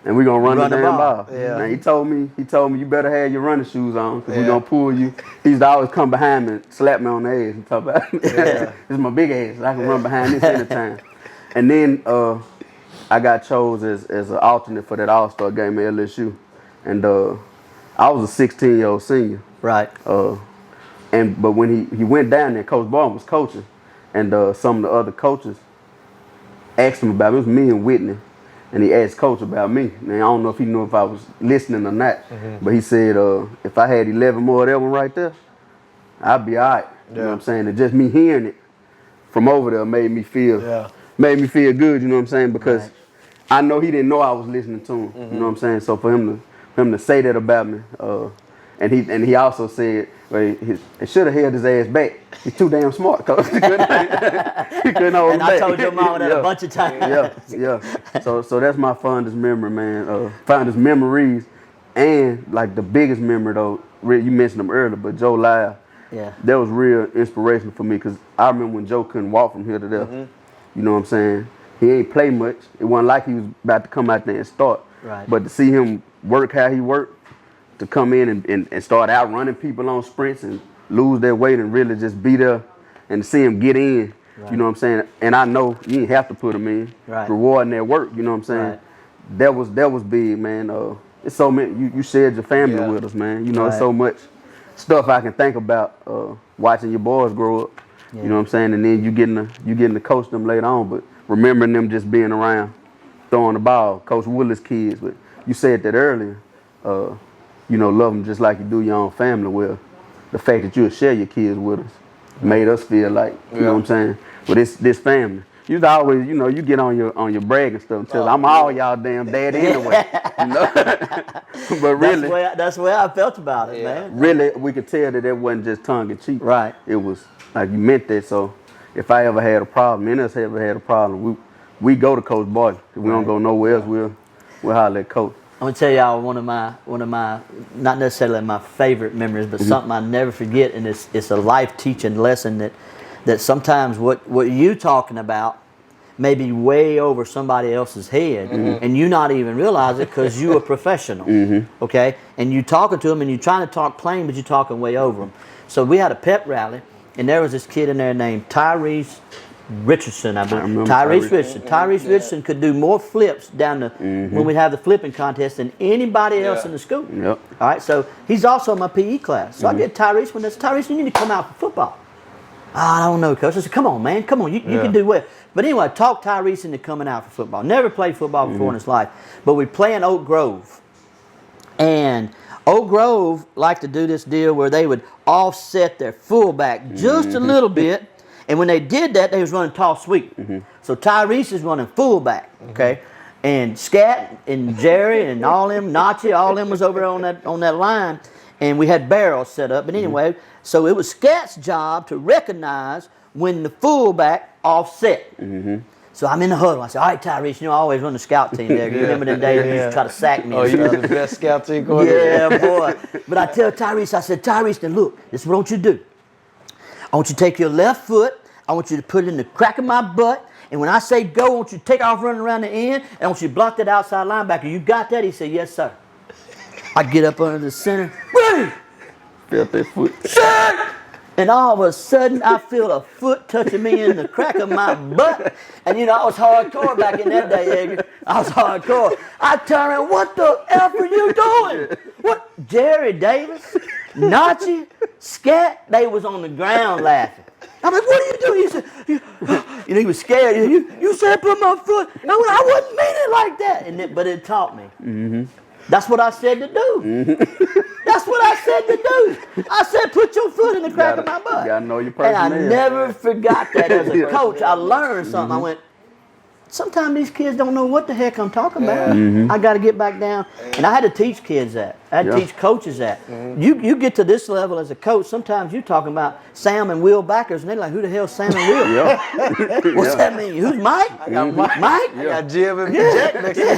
and we gonna run the damn ball." Yeah. And he told me, "You better have your running shoes on, because we gonna pull you." He used to always come behind me and slap me on the ass and talk about this is my big ass. I can run behind this anytime. And then I got chose as an alternate for that All-Star game at LSU. And I was a 16-year-old senior. Right. But when he went down there, Coach Barton was coaching, and some of the other coaches asked him about me. It was me and Whitney, and he asked Coach about me. And I don't know if he knew if I was listening or not, but he said if I had 11 more of that one right there, I'd be all right. You know what I'm saying? And just me hearing it from over there made me feel good. You know what I'm saying? Because I know he didn't know I was listening to him. You know what I'm saying? So for him to say that about me, and he also said, well, he should have held his ass back. He's too damn smart, Coach. He couldn't hold him back. I told your mama that a bunch of times. Yeah. So that's my fondest memory, man. Fondest memories, and like the biggest memory though. You mentioned him earlier, but Joe Lyle. Yeah. That was real inspirational for me, because I remember when Joe couldn't walk from here to there. You know what I'm saying? He ain't play much. It wasn't like he was about to come out there and start. Right. But to see him work how he worked, to come in and start outrunning people on sprints and lose their weight and really just be there, and to see him get in, you know what I'm saying? And I know you didn't have to put him in, rewarding their work, you know what I'm saying? Right. That was big, man. It's so many, you shared your family with us, man. You know, it's so much stuff I can think about watching your boys grow up. You know what I'm saying? And then you getting to coach them later on, but remembering them just being around, throwing the ball, Coach Willis' kids. But you said that earlier, you know, love them just like you do your own family. Well, the fact that you would share your kids with us made us feel like, you know what I'm saying, well, this family. You always, you know, you get on your brag and stuff and tell I'm all y'all damn daddy anyway. You know? But really, that's the way I felt about it, man. Really, we could tell that it wasn't just tongue in cheek. Right. It was like you meant that. So if I ever had a problem, any of us ever had a problem, we go to Coach Barton. If we don't go nowhere else, we'll holler at Coach. I'm gonna tell y'all one of my not necessarily my favorite memories, but something I never forget, and it's a life teaching lesson that sometimes what you talking about may be way over somebody else's head, and you not even realize it because you a professional, okay? And you talking to them and you trying to talk plain, but you talking way over them. So we had a pep rally, and there was this kid in there named Tyrese Richardson, I believe. Tyrese Richardson. Tyrese Richardson could do more flips down the when we have the flipping contest than anybody else in the school. Yep. All right, so he's also in my PE class. So I get Tyrese when Tyrese, you need to come out for football. I don't know, Coach. I said, come on, man. Come on. You can do well. But anyway, talk Tyrese into coming out for football. Never played football before in his life. But we play in Oak Grove. And Oak Grove liked to do this deal where they would offset their fullback just a little bit. And when they did that, they was running toss sweep. So Tyrese is running fullback, okay? And Scat and Jerry and all them, Nachi, all them was over on that line, and we had barrels set up. But anyway, so it was Scat's job to recognize when the fullback offset. So I'm in the huddle. I said, all right, Tyrese, you know I always run the scout team there. You remember the day you used to try to sack me? Oh, you was the best scout team coordinator? Yeah, boy. But I tell Tyrese, I said, Tyrese, now look, this is what I want you to do. I want you to take your left foot. I want you to put it in the crack of my butt. And when I say go, I want you to take off running around the end. And I want you to block that outside linebacker. You got that? He said, yes, sir. I get up under the center. Felt that foot. And all of a sudden, I feel a foot touching me in the crack of my butt. And you know, I was hardcore back in that day, Edgar. I was hardcore. I turn around, what the F are you doing? What? Jerry Davis, Nachi, Scat, they was on the ground laughing. I'm like, what are you doing? He said, you know, he was scared. You said put my foot. I wouldn't mean it like that. But it taught me. That's what I said to do. That's what I said to do. I said, put your foot in the crack of my butt. You gotta know your personnel. And I never forgot that as a coach. I learned something. I went, sometimes these kids don't know what the heck I'm talking about. I got to get back down. And I had to teach kids that. I had to teach coaches that. You get to this level as a coach, sometimes you're talking about Sam and Will backers, and they're like, who the hell's Sam and Will? What's that mean? Who's Mike? I got Mike. I got Jim and Jack next to me.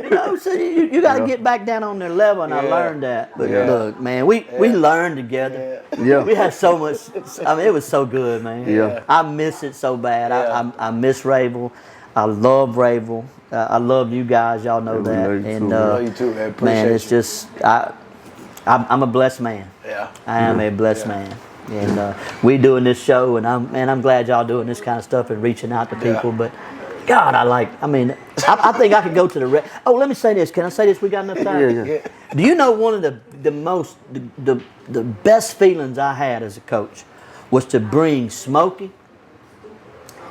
You know, so you got to get back down on their level, and I learned that. But look, man, we learned together. We had so much. I mean, it was so good, man. I miss it so bad. I miss Ravel. I love Ravel. I love you guys. Y'all know that. And love you too, man. Appreciate man, it's just I'm a blessed man. I am a blessed man. And we doing this show, and I'm glad y'all doing this kind of stuff and reaching out to people. But God, I think I could go to the oh, let me say this. Can I say this? We got enough time. Do you know one of the best feelings I had as a coach was to bring Smokey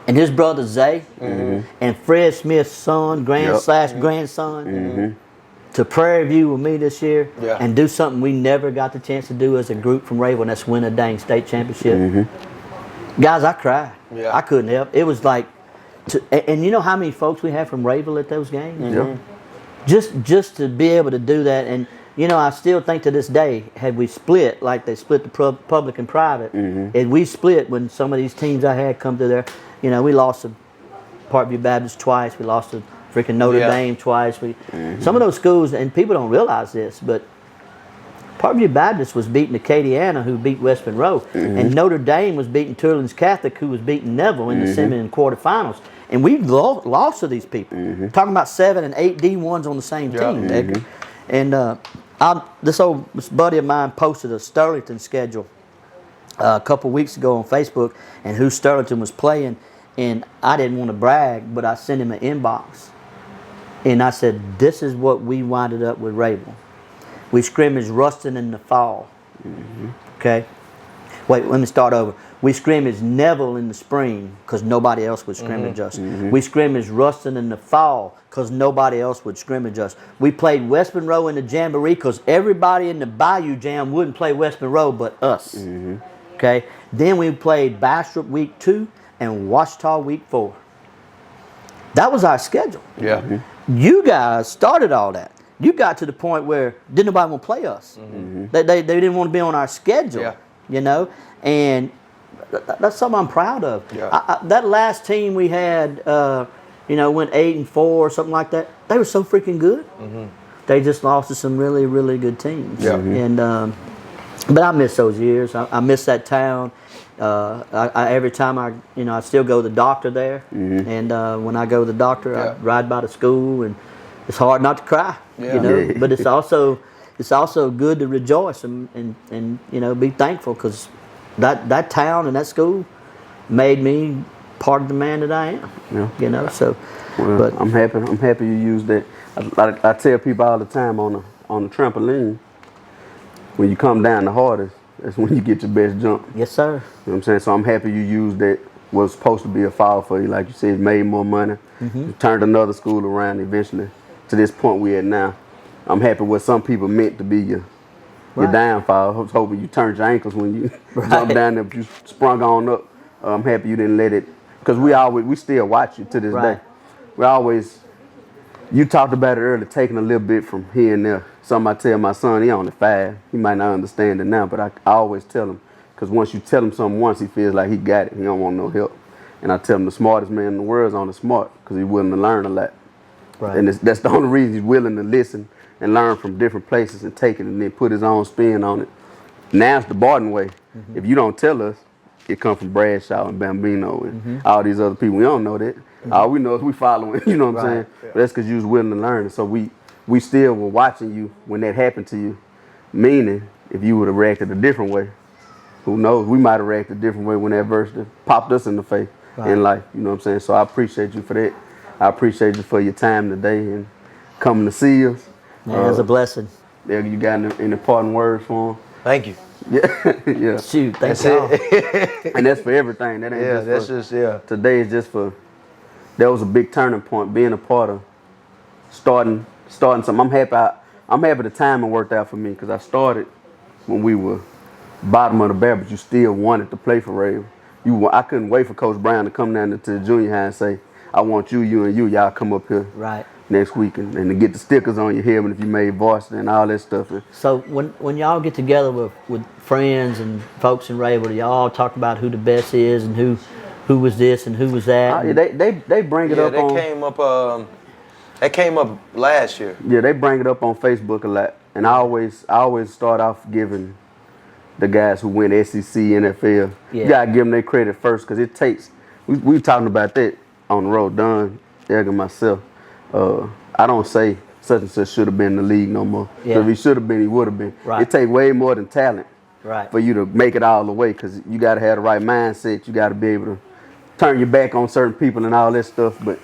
and his brother Zay and Fred Smith's son, grandson, to Prairie View with me this year and do something we never got the chance to do as a group from Ravel, and that's win a dang state championship. Guys, I cried. I couldn't help. It was like, and you know how many folks we had from Ravel at those games? And just to be able to do that, and you know, I still think to this day, had we split like they split the public and private, and we split when some of these teams I had come to there, you know, we lost to Parkview Baptist twice, we lost to freaking Notre Dame twice. Some of those schools, and people don't realize this, but Parkview Baptist was beating Acadiana, who beat West Monroe, and Notre Dame was beating Turlins Catholic, who was beating Neville in the semi and quarterfinals. And we lost to these people. Talking about 7 and 8 D1s on the same team. And this buddy of mine posted a Sterlington schedule a couple weeks ago on Facebook, and who Sterlington was playing. And I didn't want to brag, but I sent him an inbox. And I said, this is what we winded up with Ravel. We scrimmaged Ruston in the fall. Okay? Wait, let me start over. We scrimmaged Neville in the spring because nobody else would scrimmage us. We scrimmaged Ruston in the fall because nobody else would scrimmage us. We played West Monroe in the Jamboree because everybody in the Bayou Jam wouldn't play West Monroe but us. Okay? Then we played Bastrop week 2 and Ouachita week 4. That was our schedule. You guys started all that. You got to the point where didn't nobody want to play us. They didn't want to be on our schedule. You know? And that's something I'm proud of. That last team we had, you know, went 8-4 or something like that. They were so freaking good. They just lost to some really, really good teams. And but I miss those years. I miss that town. Every time I still go to the doctor there. And when I go to the doctor, I ride by the school, and it's hard not to cry. You know, but it's also good to rejoice and you know, be thankful, because that town and that school made me part of the man that I am. You know, so. Well, but I'm happy you use that. I tell people all the time on the trampoline, when you come down the hardest, that's when you get your best jump. Yes, sir. You know what I'm saying? So I'm happy you used that. Was supposed to be a fall for you, like you said, made more money, turned another school around eventually to this point we at now. I'm happy what some people meant to be your downfall. I was hoping you turned your ankles when you jumped down there, but you sprung on up. I'm happy you didn't let it, because we still watch you to this day. We always You talked about it earlier, taking a little bit from here and there. Something I tell my son, he only 5. He might not understand it now, but I always tell him, because once you tell him something once, he feels like he got it. He don't want no help. And I tell him the smartest man in the world is only smart because he's willing to learn a lot. Right. And that's the only reason he's willing to listen and learn from different places and take it and then put his own spin on it. Now it's the Barton way. Mm-hmm. If you don't tell us, it come from Bradshaw and Bambino and all these other people. We don't know that. All we know is we following, you know what I'm saying? Yeah. But that's because you was willing to learn. And so we still were watching you when that happened to you. Meaning, if you would have reacted a different way, who knows? We might have reacted a different way when that verse popped us in the face in life. You know what I'm saying? So I appreciate you for that. I appreciate you for your time today and coming to see us. Yeah, it was a blessing. There, you got any parting words for him? Thank you. Yeah, yeah. Shoot, thanks y'all. And that's for everything. That ain't Today is just for. That was a big turning point. Being a part of starting something. I'm happy the timing worked out for me because I started when we were bottom of the barrel, but you still wanted to play for Raven. I couldn't wait for Coach Brown to come down to the junior high and say, I want you, and you, y'all come up here next week and to get the stickers on your head when if you made varsity and all that stuff. So when y'all get together with friends and folks in Raven, do y'all talk about who the best is and who was this and who was that? They bring it up. That came up last year. Yeah, they bring it up on Facebook a lot, and I always start off giving the guys who win SEC, NFL. You gotta give them their credit first because it takes. We talking about that on the road. Don, Eric, and myself. I don't say such and such should have been in the league no more. Yeah. If he should have been, he would have been. Right. It takes way more than talent for you to make it all the way because you got to have the right mindset. You got to be able to turn your back on certain people and all that stuff. But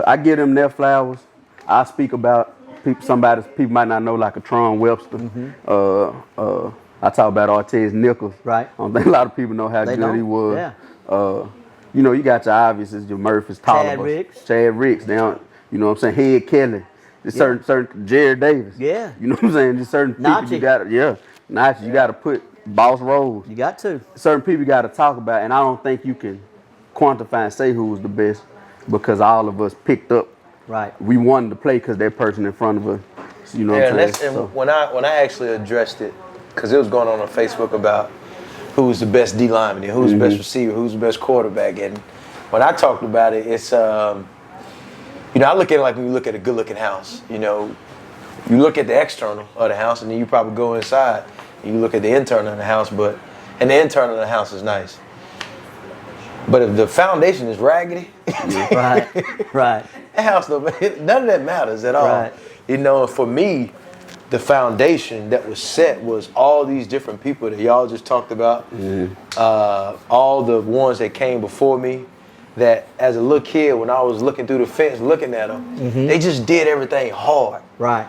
I give them their flowers. I speak about people might not know, like a Tron Webster. Mm-hmm. I talk about Ortez Nichols. Right. I don't think a lot of people know how good he was. Yeah. You know, you got your obviouses, your Murphys, Tollivers, Chad Ricks. They don't, you know what I'm saying? Head Kelly. There's certain Jared Davis. Yeah. You know what I'm saying? There's certain people you got to, Nachi, you got to put Boss Rose. You got to. Certain people you got to talk about, and I don't think you can quantify and say who was the best because all of us picked up. Right. We wanted to play because that person in front of us. You know what I'm saying? And when I actually addressed it, because it was going on Facebook about who's the best D lineman, and who's the best receiver, who's the best quarterback, and when I talked about it, it's I look at it like when you look at a good-looking house. You know, you look at the external of the house, and then you probably go inside and you look at the internal of the house, and the internal of the house is nice. But if the foundation is raggedy, right, that house, none of that matters at all. Right. You know, for me, the foundation that was set was all these different people that y'all just talked about, all the ones that came before me, that as a little kid, when I was looking through the fence, looking at them, they just did everything hard. Right.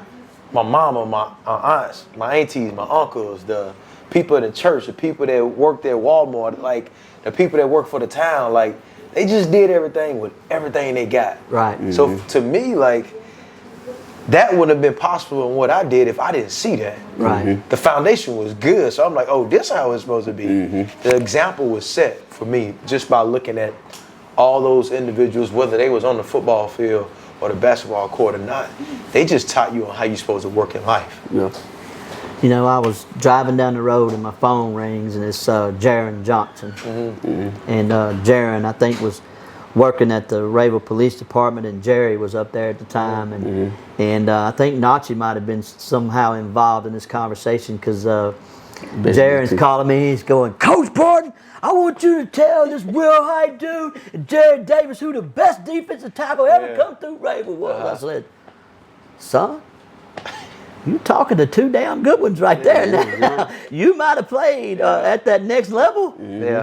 My mama, my aunts, my aunties, my uncles, the people in the church, the people that worked at Walmart, like the people that work for the town, like they just did everything with everything they got. Right. So to me, like, that wouldn't have been possible in what I did if I didn't see that. Right. The foundation was good, so I'm like, oh, this is how it's supposed to be. The example was set for me just by looking at all those individuals, whether they was on the football field or the basketball court or not. They just taught you on how you're supposed to work in life. Yeah. You know, I was driving down the road and my phone rings and it's Jaron Johnson. And Jaron, I think, was working at the Rayville Police Department, and Jerry was up there at the time, and I think Nachi might have been somehow involved in this conversation because Jaron's calling me. He's going, Coach Barton, I want you to tell this Will Hyde dude and Jared Davis who the best defensive tackle ever come through Rayville was. I said, son, you talking to two damn good ones right there now. You might have played at that next level,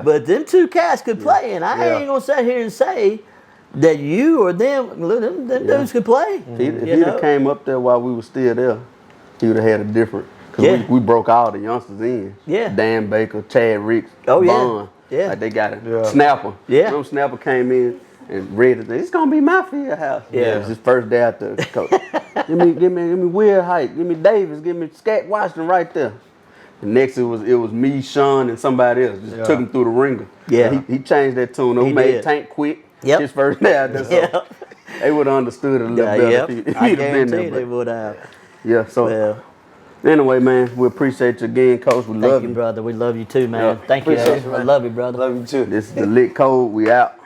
but them two cats could play, and I ain't gonna sit here and say that you or them dudes could play. If he'd have came up there while we were still there, he would have had a different. Because we broke all the youngsters in. Yeah. Dan Baker, Chad Ricks, Bond. Yeah. Like they got it. Snapper. Yeah. Remember Snapper came in and read it. It's gonna be my field house. Yeah. It was his first day out there. Coach. give me Will Hyde, give me Davis, give me Scat Washington right there. And next it was me, Sean, and somebody else. Just took him through the ringer. Yeah. He changed that tune. He made Tank quit. His first day out there. So They would have understood it a little better Yep. if he'd I have been guarantee there. they But would have. yeah, so Well, anyway, man, we appreciate you again, Coach. We thank love you, you. brother. We love you too, man. Yeah. Thank you. Appreciate you, I man. love you, brother. Love you too. This is the Lit Code. We out.